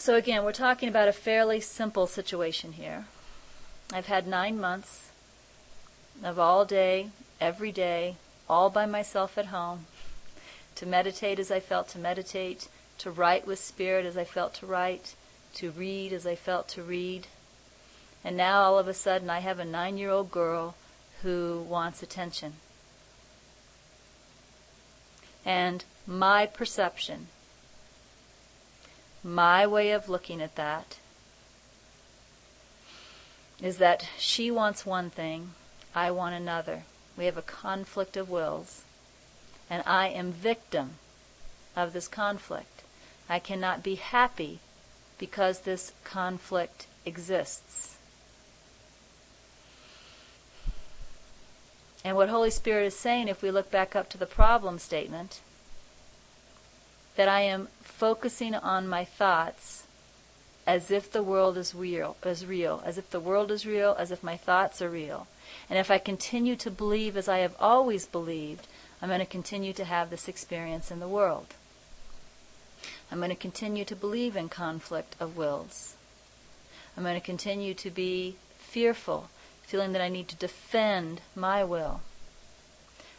So again, we're talking about a fairly simple situation here. I've had 9 months of all day, every day, all by myself at home, to meditate as I felt to meditate, to write with spirit as I felt to write, to read as I felt to read. And now all of a sudden I have a 9-year-old girl who wants attention. And my perception, my way of looking at that, is that she wants one thing, I want another. We have a conflict of wills. And I am victim of this conflict. I cannot be happy because this conflict exists. And what Holy Spirit is saying, if we look back up to the problem statement, that I am focusing on my thoughts as if the world is real, as if the world is real, as if my thoughts are real. And if I continue to believe as I have always believed, I'm going to continue to have this experience in the world. I'm going to continue to believe in conflict of wills. I'm going to continue to be fearful, feeling that I need to defend my will.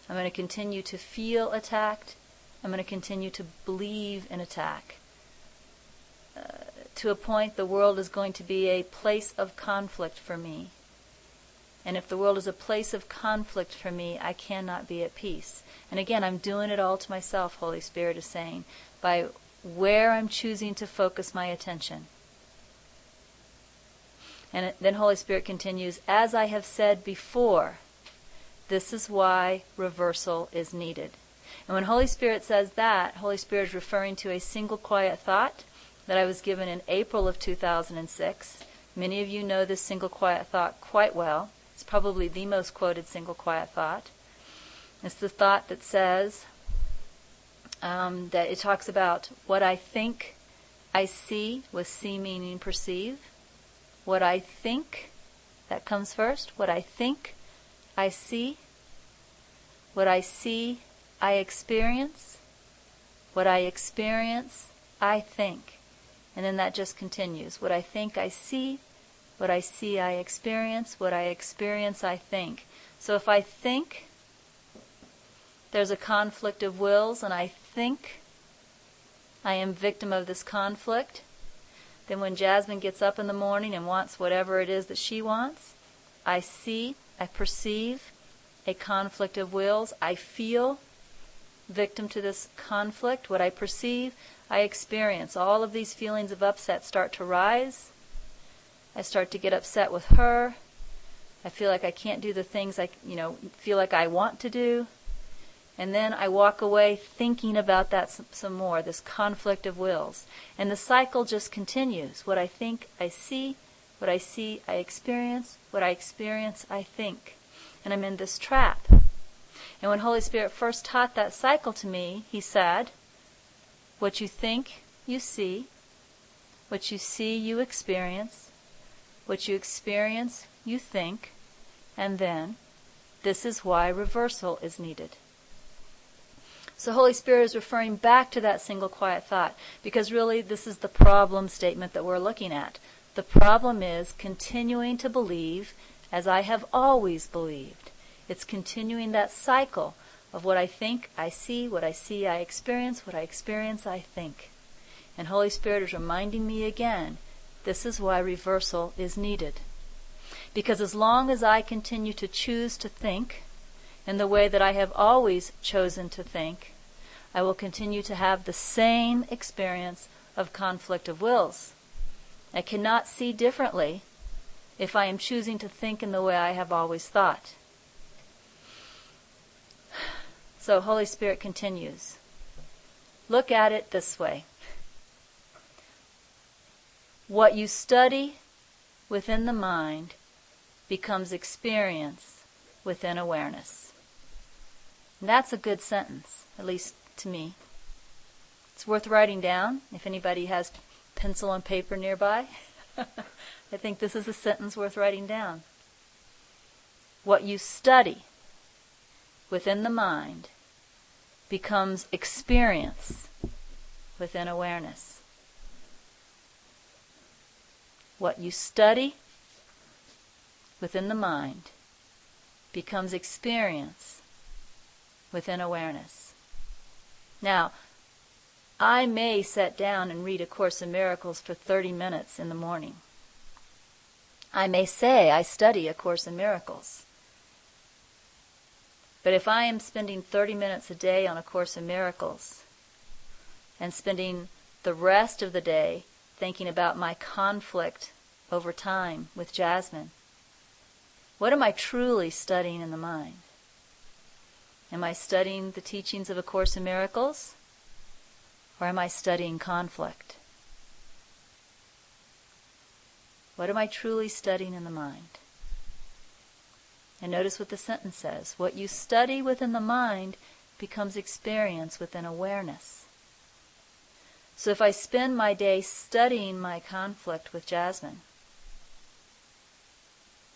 I'm going to continue to feel attacked. I'm going to continue to believe in attack. To a point, the world is going to be a place of conflict for me. And if the world is a place of conflict for me, I cannot be at peace. And again, I'm doing it all to myself, Holy Spirit is saying, by where I'm choosing to focus my attention. And then Holy Spirit continues, as I have said before, this is why reversal is needed. And when Holy Spirit says that, Holy Spirit is referring to a single quiet thought that I was given in April of 2006. Many of you know this single quiet thought quite well. It's probably the most quoted single quiet thought. It's the thought that says, that it talks about what I think I see, with see meaning perceive. What I think, that comes first. What I think I see. What I see I experience. What I experience I think. And then that just continues. What I think I see. What I see I experience. What I experience I think. So if I think there's a conflict of wills and I think I am victim of this conflict, then when Jasmine gets up in the morning and wants whatever it is that she wants, I see, I perceive a conflict of wills. I feel victim to this conflict. What I perceive, I experience. All of these feelings of upset start to rise. I start to get upset with her. I feel like I can't do the things I feel like I want to do. And then I walk away thinking about that some more, this conflict of wills. And the cycle just continues. What I think, I see. What I see, I experience. What I experience, I think. And I'm in this trap. And when Holy Spirit first taught that cycle to me, He said, what you think, you see. What you see, you experience. What you experience, you think. And then, this is why reversal is needed. So Holy Spirit is referring back to that single quiet thought, because really this is the problem statement that we're looking at. The problem is continuing to believe as I have always believed. It's continuing that cycle of what I think, I see, what I see, I experience, what I experience, I think. And Holy Spirit is reminding me again, this is why reversal is needed. Because as long as I continue to choose to think in the way that I have always chosen to think, I will continue to have the same experience of conflict of wills. I cannot see differently if I am choosing to think in the way I have always thought. So Holy Spirit continues. Look at it this way. What you study within the mind becomes experience within awareness. And that's a good sentence, at least to me. It's worth writing down if anybody has pencil and paper nearby. I think this is a sentence worth writing down. What you study within the mind becomes experience within awareness. What you study within the mind becomes experience within awareness. Now, I may sit down and read A Course in Miracles for 30 minutes in the morning. I may say I study A Course in Miracles. But if I am spending 30 minutes a day on A Course in Miracles and spending the rest of the day thinking about my conflict over time with Jasmine, what am I truly studying in the mind? Am I studying the teachings of A Course in Miracles? Or am I studying conflict? What am I truly studying in the mind? And notice what the sentence says. What you study within the mind becomes experience within awareness. So if I spend my day studying my conflict with Jasmine,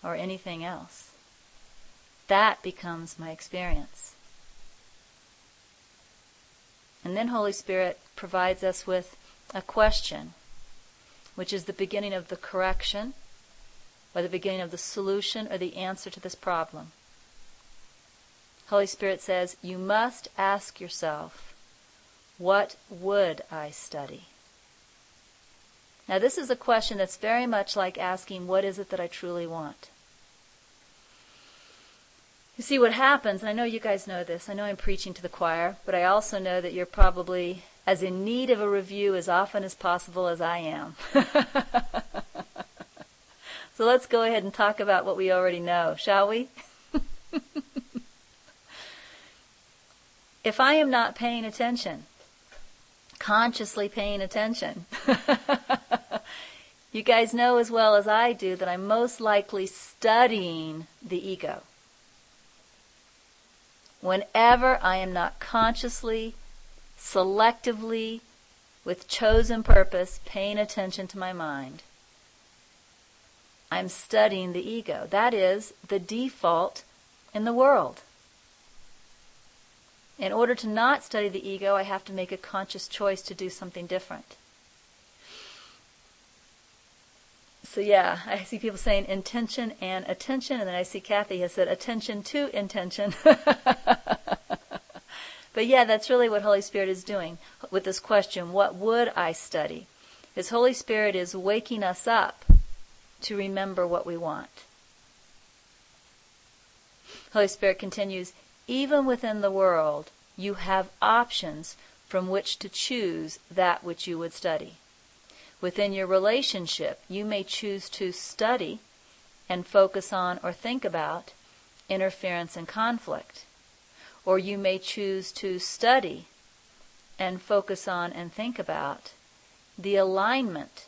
or anything else, that becomes my experience. And then Holy Spirit provides us with a question, which is the beginning of the correction, or the beginning of the solution, or the answer to this problem. Holy Spirit says, you must ask yourself, what would I study? Now this is a question that's very much like asking, what is it that I truly want? You see what happens, and I know you guys know this, I know I'm preaching to the choir, but I also know that you're probably as in need of a review as often as possible as I am. So let's go ahead and talk about what we already know, shall we? If I am not paying attention, consciously paying attention, you guys know as well as I do that I'm most likely studying the ego. Whenever I am not consciously, selectively, with chosen purpose, paying attention to my mind, I'm studying the ego. That is the default in the world. In order to not study the ego, I have to make a conscious choice to do something different. So yeah, I see people saying intention and attention, and then I see Kathy has said attention to intention. But yeah, that's really what Holy Spirit is doing with this question, what would I study? Because Holy Spirit is waking us up to remember what we want. Holy Spirit continues, even within the world, you have options from which to choose that which you would study. Within your relationship, you may choose to study and focus on or think about interference and conflict. Or you may choose to study and focus on and think about the alignment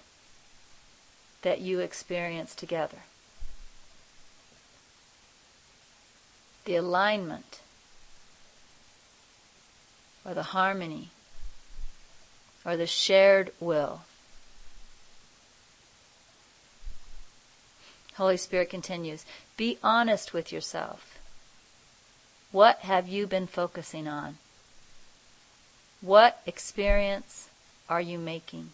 that you experience together. The alignment or the harmony or the shared will. Holy Spirit continues, be honest with yourself. What have you been focusing on? What experience are you making?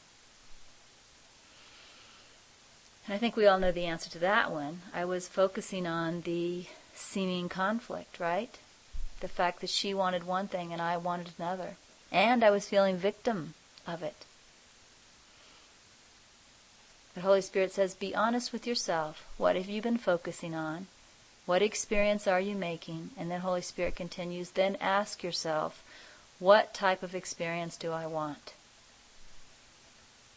And I think we all know the answer to that one. I was focusing on the seeming conflict, right? The fact that she wanted one thing and I wanted another. And I was feeling victim of it. But Holy Spirit says, be honest with yourself. What have you been focusing on? What experience are you making? And then Holy Spirit continues, then ask yourself, what type of experience do I want?